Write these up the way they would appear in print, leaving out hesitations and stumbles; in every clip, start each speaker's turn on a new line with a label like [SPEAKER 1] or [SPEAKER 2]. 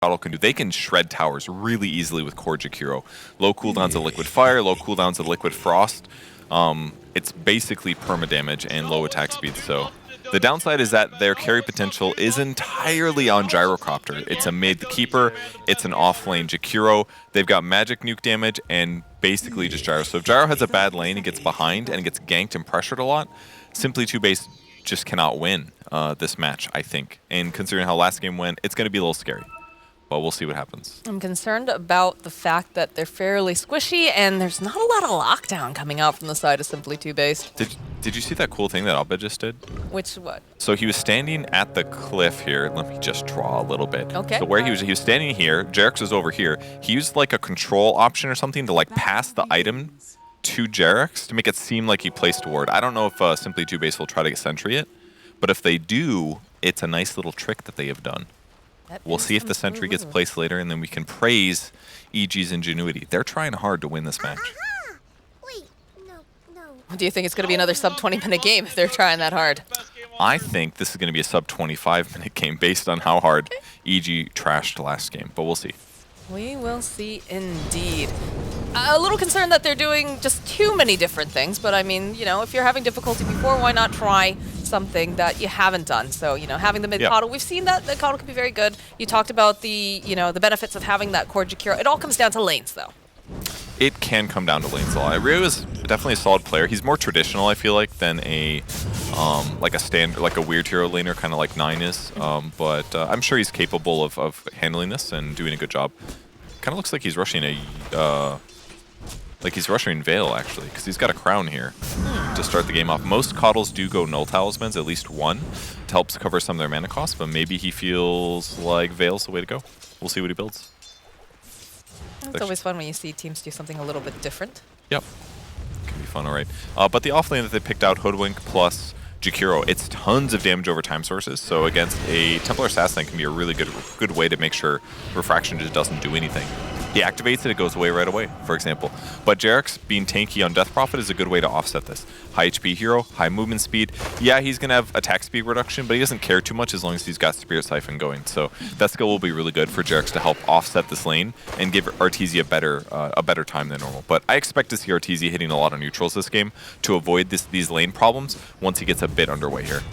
[SPEAKER 1] Coddle can do. They can shred towers really easily with core Jakiro. Low cooldowns of Liquid Fire, low cooldowns of Liquid Frost. It's basically perma-damage and low attack speed, so... The downside is that their carry potential is entirely on Gyrocopter. It's a mid keeper, it's an off-lane Jakiro. They've got magic nuke damage and basically just Gyro. So if Gyro has a bad lane and gets behind and gets ganked and pressured a lot, simply TOOBASED just cannot win this match, I think. And considering how last game went, it's going to be a little scary. But we'll see what happens.
[SPEAKER 2] I'm concerned about the fact that they're fairly squishy and there's not a lot of lockdown coming out from the side of Simply TOOBASED.
[SPEAKER 1] Did you see that cool thing that Abed just did?
[SPEAKER 2] Which what?
[SPEAKER 1] So he was standing at the cliff here. Let me just draw a little bit.
[SPEAKER 2] Okay.
[SPEAKER 1] So where he was standing here, Jerax was over here. He used like a control option or something to like pass the item to Jerax to make it seem like he placed a ward. I don't know if Simply TOOBASED will try to sentry it, but if they do, it's a nice little trick that they have done. We'll see if the sentry gets placed later, and then we can praise EG's ingenuity. They're trying hard to win this match.
[SPEAKER 2] Do you think it's going to be another sub 20-minute game if they're trying that hard?
[SPEAKER 1] I think this is going to be a sub 25-minute game based on how hard EG trashed last game, but we'll see.
[SPEAKER 2] We will see indeed. A little concerned that they're doing just too many different things, but I mean, you know, if you're having difficulty before, why not try something that you haven't done? So, you know, having the mid Coddle, we've seen that the Coddle can be very good. You talked about the, you know, the benefits of having that core Jakiro. It all comes down to lanes, though.
[SPEAKER 1] It can come down to lanes a lot. Ryu is definitely a solid player. He's more traditional, I feel like, than a like a weird hero laner, kind of like 9 is. But I'm sure he's capable of handling this and doing a good job. Kind of looks like he's rushing a he's rushing Veil actually, because he's got a crown here to start the game off. Most Coddles do go null talismans, at least one, to help cover some of their mana costs. But maybe he feels like Veil's the way to go. We'll see what he builds.
[SPEAKER 2] It's always fun when you see teams do something a little bit different.
[SPEAKER 1] Yep. Can be fun, alright. But the offlane that they picked out, Hoodwink plus Jakiro, it's tons of damage over time sources. So against a Templar Assassin can be a really good way to make sure Refraction just doesn't do anything. He activates it, it goes away right away, for example. But Jerax being tanky on Death Prophet is a good way to offset this. High HP hero, high movement speed. Yeah, he's going to have attack speed reduction, but he doesn't care too much as long as he's got Spirit Siphon going. So that skill will be really good for Jerax to help offset this lane and give Arteezy a better time than normal. But I expect to see Arteezy hitting a lot of neutrals this game to avoid these lane problems once he gets a bit underway here.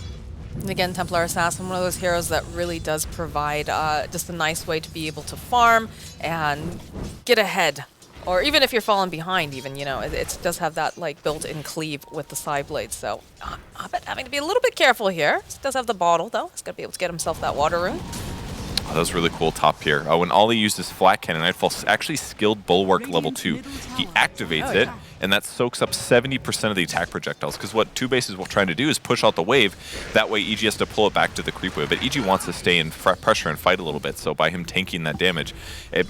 [SPEAKER 2] And again, Templar Assassin, one of those heroes that really does provide just a nice way to be able to farm and get ahead. Or even if you're falling behind even, you know, it does have that like built-in cleave with the side blades. So Abed having to be a little bit careful here. He does have the bottle though. He's got to be able to get himself that water rune.
[SPEAKER 1] Oh, that was really cool top here. When Ollie used his flat cannon Nightfall, actually skilled Bulwark level 2. He activates it, and that soaks up 70% of the attack projectiles. Because what TOOBASED is trying to do is push out the wave. That way EG has to pull it back to the creep wave. But EG wants to stay in pressure and fight a little bit. So by him tanking that damage, it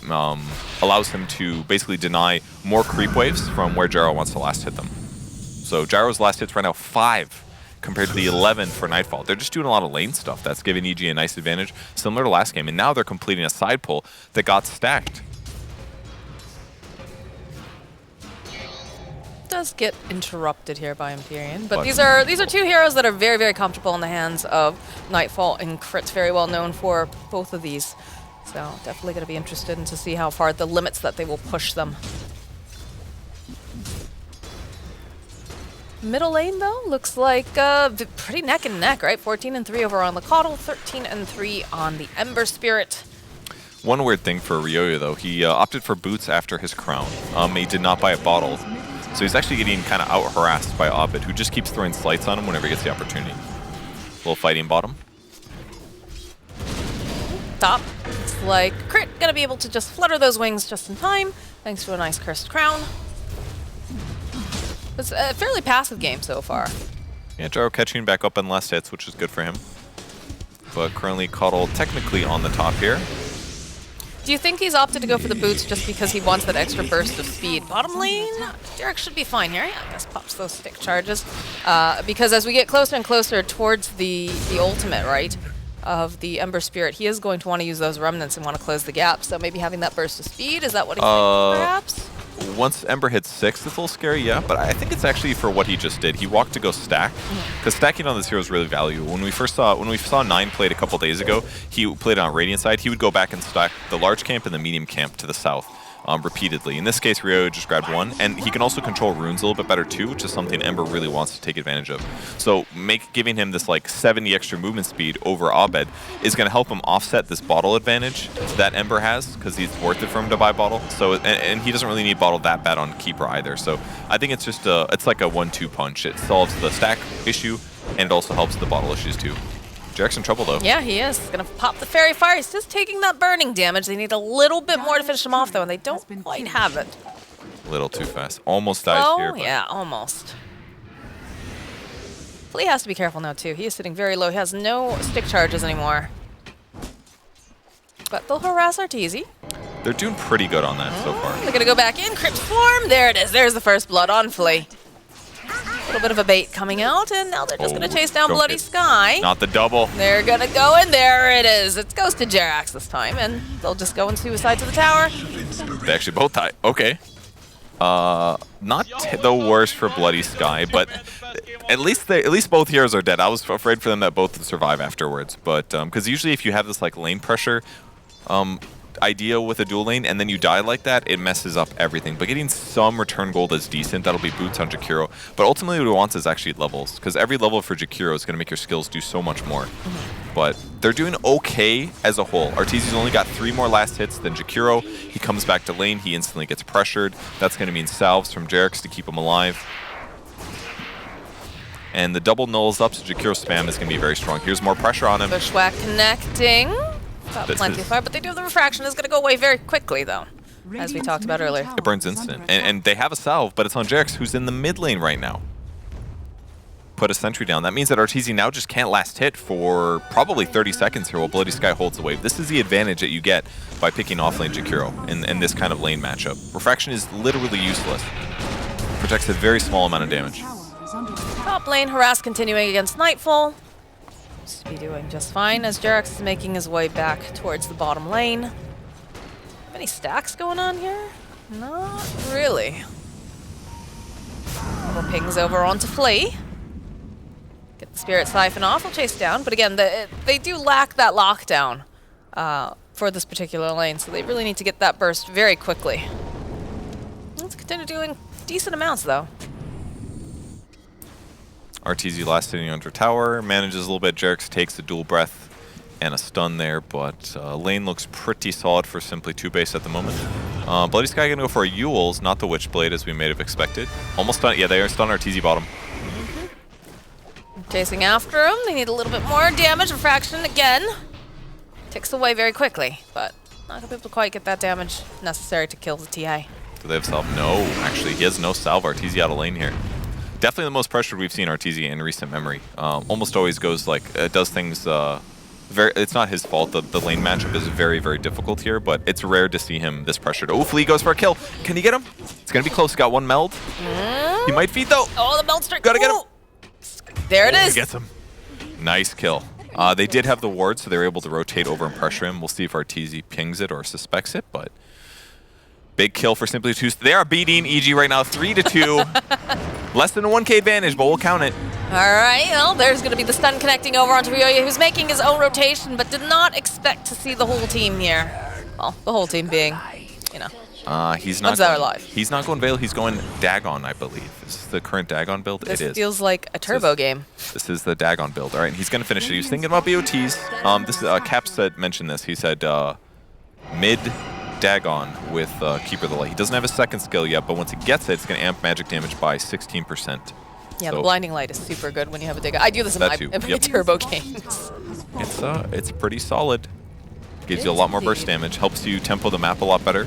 [SPEAKER 1] allows him to basically deny more creep waves from where Gyro wants to last hit them. So Gyro's last hits right now 5. Compared to the 11 for Nightfall. They're just doing a lot of lane stuff. That's giving EG a nice advantage, similar to last game. And now they're completing a side pull that got stacked.
[SPEAKER 2] Does get interrupted here by Empyrean, but these are two heroes that are very, very comfortable in the hands of Nightfall and Crit's very well known for both of these. So definitely going to be interested in to see how far the limits that they will push them. Middle lane, though, looks like pretty neck and neck, right? 14-3 over on the Coddle, 13-3 on the Ember Spirit.
[SPEAKER 1] One weird thing for Ryoyo, though, he opted for boots after his crown. He did not buy a bottle, so he's actually getting kind of out-harassed by Abed, who just keeps throwing slights on him whenever he gets the opportunity. A little fighting bottom.
[SPEAKER 2] Top. It's like Crit gonna be able to just flutter those wings just in time, thanks to a nice Cursed Crown. It's a fairly passive game so far.
[SPEAKER 1] Yeah, Gyro catching back up on last hits, which is good for him. But currently Coddle technically on the top here.
[SPEAKER 2] Do you think he's opted to go for the boots just because he wants that extra burst of speed? Bottom lane, Jerax should be fine here. Yeah, I guess pops those stick charges. Because as we get closer and closer towards the ultimate, right, of the Ember Spirit, he is going to want to use those remnants and want to close the gap. So maybe having that burst of speed, is that what he thinks, perhaps?
[SPEAKER 1] once Ember hits 6, it's a little scary, yeah, but I think it's actually for what he just did. He walked to go stack, because stacking on this hero is really valuable. When we saw 9 played a couple days ago, he played on Radiant side, he would go back and stack the large camp and the medium camp to the south. Repeatedly. In this case, Rio just grabbed 1, and he can also control runes a little bit better too, which is something Ember really wants to take advantage of. So giving him this like 70 extra movement speed over Abed is going to help him offset this bottle advantage that Ember has, because it's worth it for him to buy bottle. So and he doesn't really need bottle that bad on Keeper either. So I think it's just it's like a 1-2 punch. It solves the stack issue and it also helps the bottle issues too. Jarek's in trouble, though.
[SPEAKER 2] Yeah, he is. He's going to pop the Fairy Fire. He's just taking that burning damage. They need a little bit more to finish him off, though, and they don't quite have it.
[SPEAKER 1] A little too fast. Almost dies here.
[SPEAKER 2] Oh, yeah, almost. Flea has to be careful now, too. He is sitting very low. He has no stick charges anymore. But they'll harass Arteezy.
[SPEAKER 1] They're doing pretty good on that so far.
[SPEAKER 2] They're going to go back in. Crypt Swarm. There it is. There's the first blood on Flea. A little bit of a bait coming out, and now they're just going to chase down Bloody Sky.
[SPEAKER 1] Not the double.
[SPEAKER 2] They're going to go, and there it is. It goes to Jerax this time, and they'll just go and suicide to the tower.
[SPEAKER 1] They actually both die. Okay. Not the worst for Bloody Sky, but at least both heroes are dead. I was afraid for them that both would survive afterwards, but because usually if you have this like lane pressure idea with a dual lane and then you die like that, it messes up everything. But getting some return gold is decent. That'll be boots on Jakiro. But ultimately what he wants is actually levels, because every level for Jakiro is going to make your skills do so much more. But they're doing okay as a whole. Arteezy's only got 3 more last hits than Jakiro. He comes back to lane. He instantly gets pressured. That's going to mean salves from Jerax to keep him alive. And the double nulls up, so Jakiro's spam is going to be very strong. Here's more pressure on him.
[SPEAKER 2] Bushwhack connecting. Got plenty of fire, but they do have the refraction. It's going to go away very quickly, though, as we talked about earlier.
[SPEAKER 1] It burns instant. And they have a salve, but it's on Jerax, who's in the mid lane right now. Put a sentry down. That means that Arteezy now just can't last hit for probably 30 seconds here while Bloody Sky holds the wave. This is the advantage that you get by picking offlane Jakiro in this kind of lane matchup. Refraction is literally useless. Protects a very small amount of damage.
[SPEAKER 2] Top lane harass continuing against Nightfall. Seems to be doing just fine as Jerax is making his way back towards the bottom lane. Have any stacks going on here? Not really. Little pings over onto Flea. Get the Spirit Siphon off. We'll chase down. But again, they do lack that lockdown for this particular lane, so they really need to get that burst very quickly. Let's continue doing decent amounts, though.
[SPEAKER 1] Arteezy last hitting under tower, manages a little bit. Jerax takes a dual breath and a stun there, but lane looks pretty solid for simply TOOBASED at the moment. Bloody Sky gonna go for a Yule's, not the Witchblade as we may have expected. Almost done. Yeah, they are stun Arteezy bottom.
[SPEAKER 2] Chasing after him. They need a little bit more damage. Refraction again. Ticks away very quickly, but not gonna be able to quite get that damage necessary to kill the TI.
[SPEAKER 1] Do they have salve? No, actually, he has no salve. Arteezy out of lane here. Definitely the most pressured we've seen Arteezy in recent memory. Almost always goes like, does things, it's not his fault. The lane matchup is very, very difficult here, but it's rare to see him this pressured. Oh, Flea goes for a kill. Can he get him? It's going to be close. Got one meld. He might feed though.
[SPEAKER 2] Oh, the meld strike.
[SPEAKER 1] Gotta get him.
[SPEAKER 2] There it is.
[SPEAKER 1] He gets him. Nice kill. They did have the ward, so they were able to rotate over and pressure him. We'll see if Arteezy pings it or suspects it, but big kill for Simply Two. They are beating EG right now 3-2. Less than a 1k advantage, but we'll count it.
[SPEAKER 2] All right, well, there's going to be the stun connecting over onto Ryoya, who's making his own rotation, but did not expect to see the whole team here. Well, the whole team being, you know.
[SPEAKER 1] He's not.
[SPEAKER 2] Alive.
[SPEAKER 1] He's not going Veil. He's going Dagon, I believe. Is this the current Dagon build?
[SPEAKER 2] This
[SPEAKER 1] it is.
[SPEAKER 2] feels like a turbo game.
[SPEAKER 1] This is the Dagon build. All right, and he's going to finish it. He was thinking about BOTs. This is Cap mentioned this. He said mid Dagon with Keeper of the Light. He doesn't have a second skill yet, but once he gets it, it's going to amp magic damage by 16%.
[SPEAKER 2] Yeah, so the Blinding Light is super good when you have a Dagon. I do this in my turbo games.
[SPEAKER 1] It's pretty solid. Gives you a lot more burst damage. Helps you tempo the map a lot better.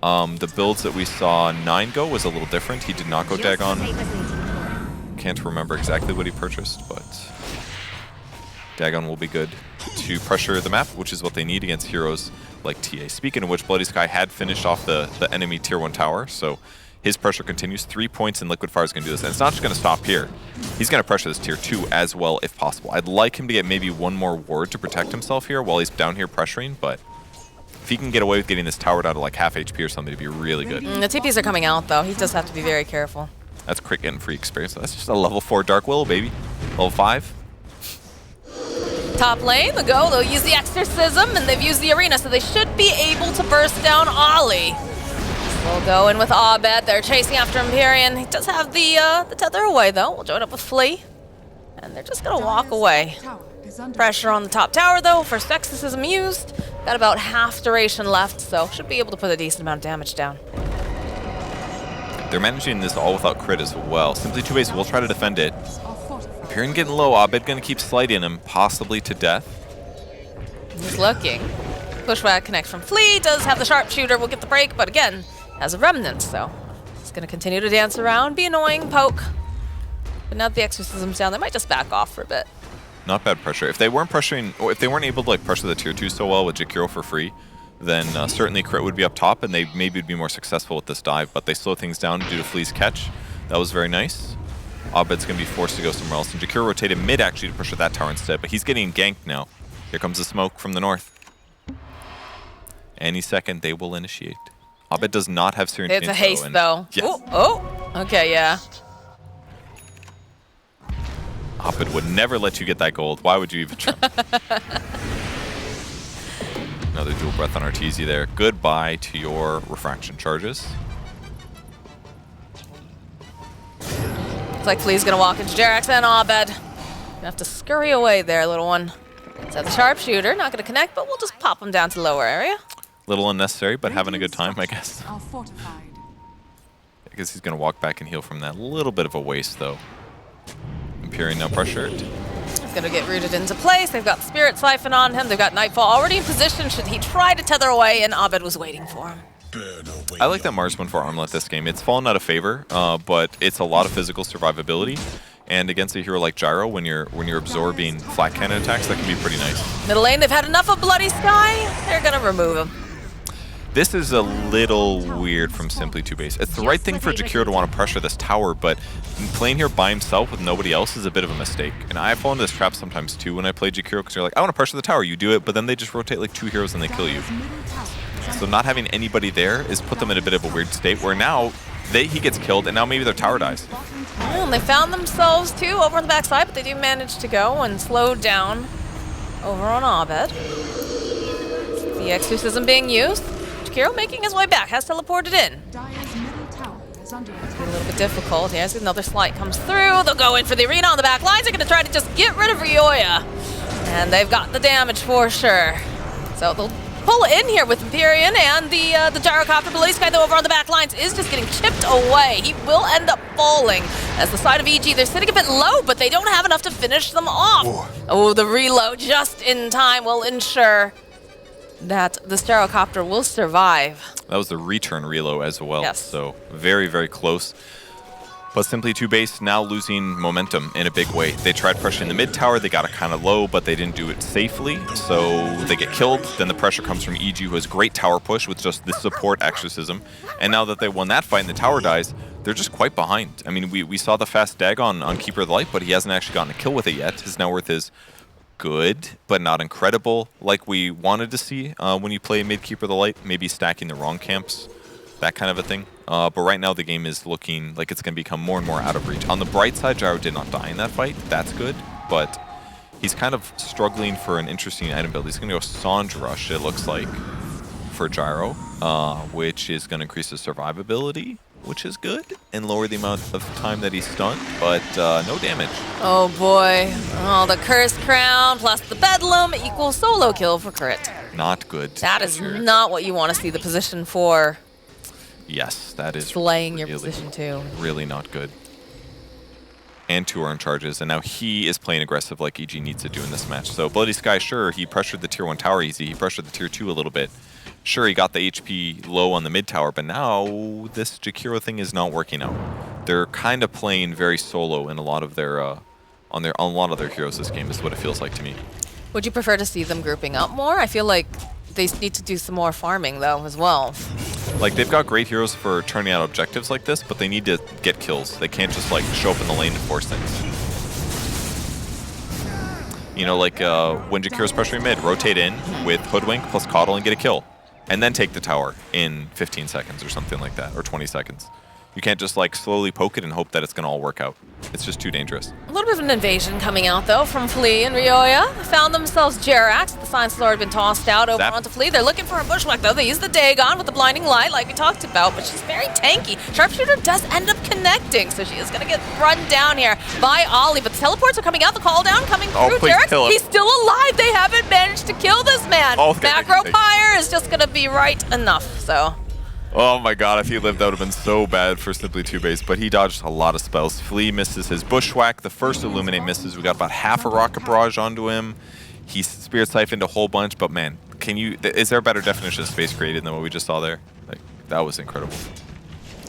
[SPEAKER 1] The builds that we saw 9 go was a little different. He did not go Dagon. Can't remember exactly what he purchased, but Dagon will be good to pressure the map, which is what they need against heroes like TA. Speaking of which, Bloody Sky had finished off the enemy tier 1 tower, so his pressure continues. 3 points and Liquid Fire is going to do this. And it's not just going to stop here. He's going to pressure this tier 2 as well if possible. I'd like him to get maybe one more ward to protect himself here while he's down here pressuring, but If he can get away with getting this tower down to like half HP or something, it'd be really good.
[SPEAKER 2] The TPs are coming out, though. He does have to be very careful.
[SPEAKER 1] That's Crit getting free experience. That's just a level 4 Dark Willow, baby. Level 5.
[SPEAKER 2] Top lane, they'll use the Exorcism, and they've used the Arena, so they should be able to burst down Ollie. We'll go in with Abed. They're chasing after Empyrean. He does have the tether away, though. We'll join up with Flea. And they're just going to walk away. Pressure on the top tower, though. First Exorcism used. Got about half duration left, so should be able to put a decent amount of damage down.
[SPEAKER 1] They're managing this all without crit as well. Simply TOOBASED will try to defend it. Empyrean getting low. Abed going to keep sliding him, possibly to death.
[SPEAKER 2] He's looking. Pushback connect from Flea. Does have the sharpshooter. Will get the break, but again, has a remnant, so he's going to continue to dance around, be annoying, poke. But now that the Exorcism's down, they might just back off for a bit.
[SPEAKER 1] Not bad pressure. If they weren't pressuring, or if they weren't able to like pressure the tier 2 so well with Jakiro for free, then certainly crit would be up top, and they maybe would be more successful with this dive. But they slow things down due to Flea's catch. That was very nice. Abed's going to be forced to go somewhere else, and Jakiro rotated mid actually to pressure that tower instead. But he's getting ganked now. Here comes the smoke from the north. Any second they will initiate. Abed does not have Syrian
[SPEAKER 2] It's a haste, though.
[SPEAKER 1] Yes.
[SPEAKER 2] Oh, okay, yeah.
[SPEAKER 1] Abed would never let you get that gold. Why would you even try? Another dual breath on Arteezy there. Goodbye to your refraction charges.
[SPEAKER 2] Looks like Flea's gonna walk into Jerax and Abed. Gonna have to scurry away there, little one. So the sharpshooter, not gonna connect, but we'll just pop him down to the lower area.
[SPEAKER 1] Little unnecessary, but having a good time, I guess. I guess he's gonna walk back and heal from that. Little bit of a waste, though. Empyrean now pressured.
[SPEAKER 2] He's gonna get rooted into place. They've got Spirit Siphon on him. They've got Nightfall already in position should he try to tether away, and Abed was waiting for him.
[SPEAKER 1] I like that Mars 1-4 Armlet this game. It's fallen out of favor, but it's a lot of physical survivability. And against a hero like Gyro, when you're absorbing flat cannon attacks, that can be pretty nice.
[SPEAKER 2] Middle lane, they've had enough of Bloody Sky. They're gonna remove him.
[SPEAKER 1] This is a little weird from Simply TOOBASED. It's the right thing for Jakiro to want to pressure this tower, but playing here by himself with nobody else is a bit of a mistake. And I fall into this trap sometimes too when I play Jakiro, because you're like, I want to pressure the tower, you do it, but then they just rotate like 2 heroes and they kill you. So not having anybody there is put them in a bit of a weird state where now he gets killed and now maybe their tower dies.
[SPEAKER 2] Well, and they found themselves too over on the backside, but they do manage to go and slow down over on Abed. The Exorcism being used. Jakiro making his way back, has teleported in. It's a little bit difficult. Here's another slight comes through. They'll go in for the Arena on the back lines. They're going to try to just get rid of Ryoya. And they've got the damage for sure. So they'll pull in here with Empyrean, and the gyrocopter Bloody Sky, though, over on the back lines is just getting chipped away. He will end up falling as the side of EG. They're sitting a bit low, but they don't have enough to finish them off. Oh, the reload just in time will ensure that this gyrocopter will survive.
[SPEAKER 1] That was the return reload as well.
[SPEAKER 2] Yes.
[SPEAKER 1] So very, very close. But Simply TOOBASED now losing momentum in a big way. They tried pressuring the mid tower, they got it kind of low, but they didn't do it safely, so they get killed. Then the pressure comes from EG, who has great tower push with just the support Exorcism. And now that they won that fight and the tower dies, they're just quite behind. I mean, we saw the fast dag on Keeper of the Light, but he hasn't actually gotten a kill with it yet. His net worth is good, but not incredible like we wanted to see when you play mid Keeper of the Light, maybe stacking the wrong camps, that kind of a thing. But right now the game is looking like it's going to become more and more out of reach. On the bright side, Gyro did not die in that fight. That's good, but he's kind of struggling for an interesting item build. He's going to go Sange Rush, it looks like, for Gyro, which is going to increase his survivability, which is good, and lower the amount of time that he's stunned, but no damage.
[SPEAKER 2] Oh boy. Oh, the Cursed Crown plus the Bedlam equals solo kill for crit.
[SPEAKER 1] Not good.
[SPEAKER 2] That is not what you want to see the position for.
[SPEAKER 1] Yes, that is
[SPEAKER 2] Slaying your position too.
[SPEAKER 1] Really not good. And 2 earned charges, and now he is playing aggressive like EG needs to do in this match. So Bloody Sky, sure, he pressured the tier 1 tower easy, he pressured the tier 2 a little bit. Sure, he got the HP low on the mid tower, but now this Jakiro thing is not working out. They're kind of playing very solo in a lot of their on a lot of their heroes this game, is what it feels like to me.
[SPEAKER 2] Would you prefer to see them grouping up more? I feel like they need to do some more farming though as well.
[SPEAKER 1] Like, they've got great heroes for turning out objectives like this, but they need to get kills. They can't just like show up in the lane to force things. You know, like when Jakiro's pressuring mid, rotate in with Hoodwink plus Coddle and get a kill. and then take the tower in 15 seconds or something like that, or 20 seconds. You can't just like slowly poke it and hope that it's gonna all work out. It's just too dangerous.
[SPEAKER 2] A little bit of an invasion coming out though from Flea and Ryoya. Found themselves Jerax. The Science has already been tossed out over onto Flea. They're looking for a bushwhack though. They use the Dagon with the blinding light like we talked about, but she's very tanky. Sharpshooter does end up connecting, so she is gonna get run down here by Ollie, but the teleports are coming out, the call down coming through. Jerax, he's still alive. They haven't managed to kill this man. Macro Pyre is just gonna be right enough, so.
[SPEAKER 1] Oh my god, if he lived, that would have been so bad for Simply TOOBASED, but he dodged a lot of spells. Flea misses his Bushwhack. The first Illuminate misses. We got about half a Rocket Barrage onto him. He Spirit Siphoned a whole bunch, but man, is there a better definition of space created than what we just saw there? Like, that was incredible.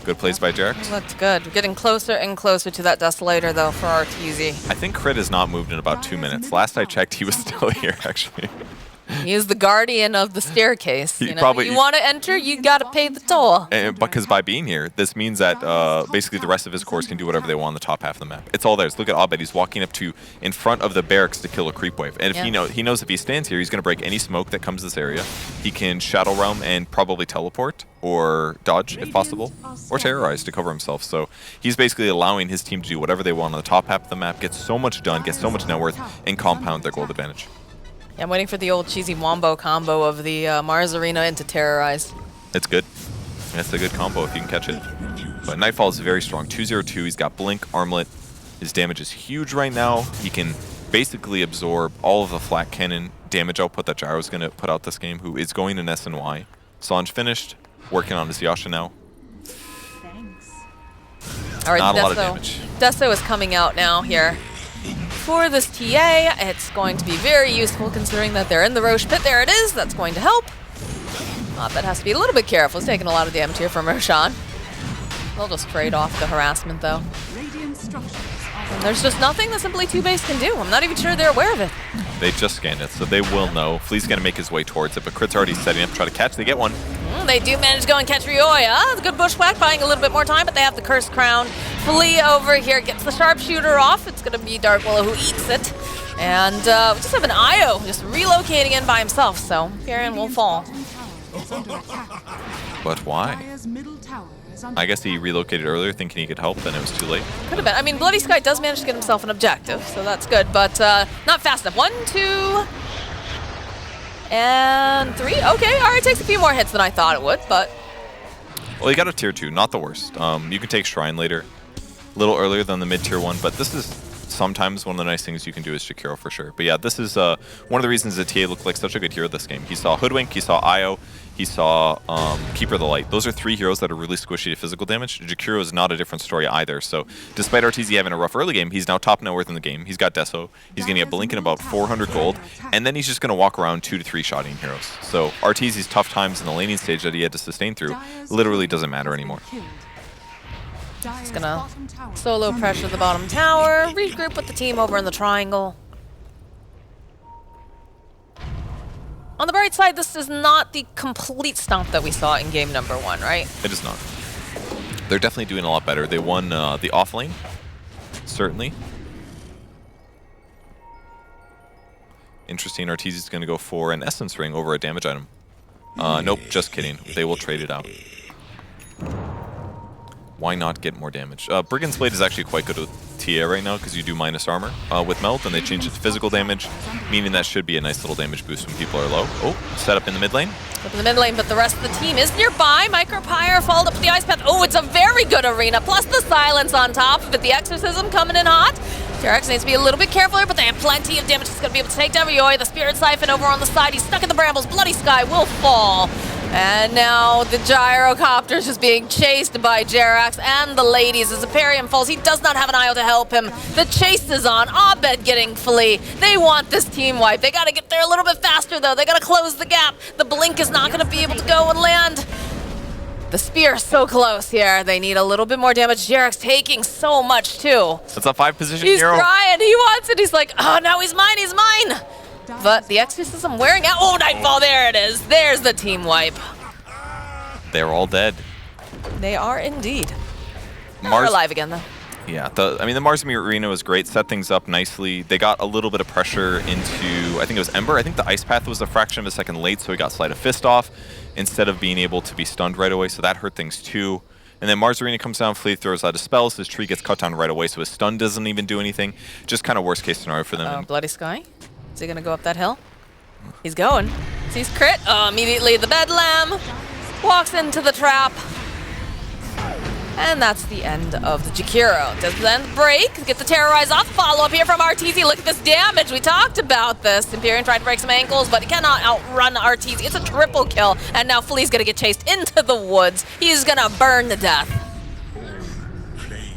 [SPEAKER 1] Good plays by Jerax.
[SPEAKER 2] That's good. We're getting closer and closer to that Desolator though for Arteezy.
[SPEAKER 1] I think Crit has not moved in about 2 minutes. Last I checked, he was still here, actually.
[SPEAKER 2] He is the guardian of the staircase. You know, you want to enter, you got to pay the toll.
[SPEAKER 1] Because by being here, this means that basically the rest of his cores can do whatever they want on the top half of the map. It's all theirs. Look at Abed. He's walking up to in front of the barracks to kill a creep wave. And if he knows if he stands here, he's going to break any smoke that comes this area. He can Shadow Realm and probably teleport or dodge if possible, or terrorize to cover himself. So he's basically allowing his team to do whatever they want on the top half of the map, get so much done, get so much net worth, and compound their gold advantage.
[SPEAKER 2] Yeah, I'm waiting for the old cheesy wombo combo of the Mars Arena into Terrorize.
[SPEAKER 1] It's good. That's a good combo if you can catch it. But Nightfall is very strong. 202, he's got Blink, Armlet. His damage is huge right now. He can basically absorb all of the flat cannon damage output that Gyro's going to put out this game, who is going in SNY. Sanj finished, working on his Yasha now.
[SPEAKER 2] All right,
[SPEAKER 1] not a lot of damage.
[SPEAKER 2] Deso is coming out now here. For this TA, it's going to be very useful considering that they're in the Roche pit. There it is. That's going to help. That has to be a little bit careful. He's taking a lot of damage here from Roshan. They'll just trade off the harassment, though. And there's just nothing that Simply TOOBASED can do. I'm not even sure they're aware of it.
[SPEAKER 1] They just scanned it, so they will know. Flea's going to make his way towards it, but Crit's already setting up to try to catch. They get one.
[SPEAKER 2] They do manage to go and catch Ryoya. The good Bushwhack buying a little bit more time, but they have the Cursed Crown. Flea over here gets the Sharpshooter off. It's going to be Dark Willow who eats it. And we just have an Io just relocating in by himself, so Garen will fall.
[SPEAKER 1] But why? I guess he relocated earlier thinking he could help, then it was too late.
[SPEAKER 2] Could have been. I mean, Bloody Sky does manage to get himself an objective, so that's good, but not fast enough. 1, 2, and 3. Okay, all right, takes a few more hits than I thought it would, but...
[SPEAKER 1] Well, you got a tier 2, not the worst. You can take Shrine later, a little earlier than the mid-tier 1, but this is sometimes one of the nice things you can do is Shakiro for sure. But yeah, this is one of the reasons that TA looked like such a good hero this game. He saw Hoodwink, he saw Io, he saw Keeper of the Light. Those are 3 heroes that are really squishy to physical damage. Jakiro is not a different story either. So despite Arteezy having a rough early game, he's now top net worth in the game. He's got Deso. He's going to get Blink in about 400 gold. And then he's just going to walk around 2 to 3 shotting heroes. So Arteezy's tough times in the laning stage that he had to sustain through literally doesn't matter anymore.
[SPEAKER 2] He's going to solo pressure the bottom tower, regroup with the team over in the triangle. On the bright side, this is not the complete stomp that we saw in game number 1, right?
[SPEAKER 1] It is not. They're definitely doing a lot better. They won the off lane, certainly. Interesting, Arteezy's going to go for an Essence Ring over a damage item. Nope, just kidding. They will trade it out. Why not get more damage? Brigand's Blade is actually quite good with TA right now because you do minus armor with Melt, and they change it to physical damage, meaning that should be a nice little damage boost when people are low. Oh, set up in the mid lane.
[SPEAKER 2] Up in the mid lane, but the rest of the team is nearby. Micropyre followed up with the Ice Path. Oh, it's a very good arena, plus the silence on top of it. The Exorcism coming in hot. Jerax needs to be a little bit careful here, but they have plenty of damage. He's going to be able to take down Ryoya. The Spirit Siphon over on the side. He's stuck in the brambles. Bloody Sky will fall. And now the Gyrocopter is just being chased by Jerax and the ladies as Aperium falls. He does not have an IO to help him. The chase is on. Abed getting Flea. They want this team wipe. They got to get there a little bit faster, though. They got to close the gap. The Blink is not going to be able to go and land. The Spear is so close here. They need a little bit more damage. Jerax taking so much, too.
[SPEAKER 1] That's a 5-position
[SPEAKER 2] hero.
[SPEAKER 1] He's
[SPEAKER 2] crying. He wants it. He's like, oh, no, he's mine. He's mine. But the Exorcism wearing out. Oh, Nightfall, there it is. There's the team wipe.
[SPEAKER 1] They're all dead.
[SPEAKER 2] They are indeed.
[SPEAKER 1] Mars
[SPEAKER 2] They're alive again, though.
[SPEAKER 1] Yeah, the Mars Arena was great. Set things up nicely. They got a little bit of pressure into, I think it was Ember. I think the Ice Path was a fraction of a second late, so he got Sleight of Fist off. instead of being able to be stunned right away, so that hurt things too. And then Marzarina comes down, Flea throws out a spell, so his tree gets cut down right away, so his stun doesn't even do anything. Just kind of worst case scenario for them.
[SPEAKER 2] Bloody Sky. Is he going to go up that hill? He's going. Sees crit. Immediately the Bedlam walks into the trap. And that's the end of the Jakiro. Does then break, get the Terrorize off. Follow up here from RTZ. Look at this damage. We talked about this. Empyrean tried to break some ankles, but he cannot outrun RTZ. It's a triple kill. And now Flea's going to get chased into the woods. He's going to burn to death.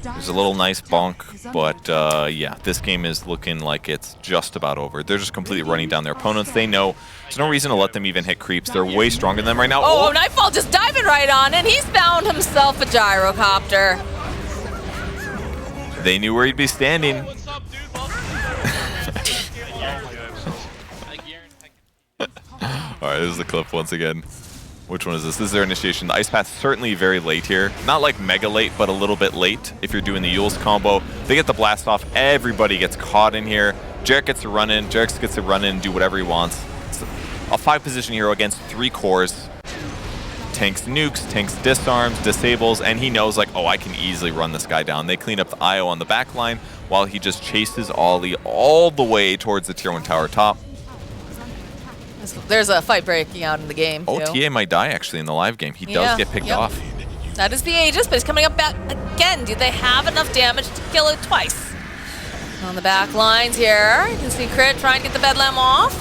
[SPEAKER 1] There's a little nice bonk, but yeah, this game is looking like it's just about over. They're just completely running down their opponents. They know there's no reason to let them even hit creeps. They're way stronger than them right now.
[SPEAKER 2] Oh, Nightfall just diving right on, and he's found himself a gyrocopter.
[SPEAKER 1] They knew where he'd be standing. Alright, this is the clip once again. Which one is this? This is their initiation. The Ice Path certainly very late here. Not like mega late, but a little bit late if you're doing the Yules combo. They get the blast off. Everybody gets caught in here. Jarek gets to run in. Jarek gets to run in and do whatever he wants. It's a 5-position hero against 3 cores. Tanks nukes, tanks disarms, disables, and he knows like, oh, I can easily run this guy down. They clean up the IO on the back line while he just chases Ollie all the way towards the Tier 1 tower top.
[SPEAKER 2] There's a fight breaking out in the game, too.
[SPEAKER 1] TA might die, actually, in the live game. He does get picked off.
[SPEAKER 2] That is the Aegis, but he's coming up back again. Do they have enough damage to kill it twice? On the back lines here, you can see Crit trying to get the Bedlam off.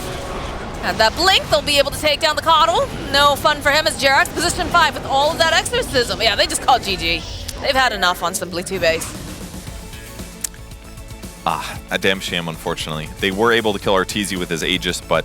[SPEAKER 2] At that blink, they'll be able to take down the Coddle. No fun for him as Jarek's position 5 with all of that exorcism. Yeah, they just called GG. They've had enough on Simply 2Base.
[SPEAKER 1] A damn shame, unfortunately. They were able to kill Arteezy with his Aegis, but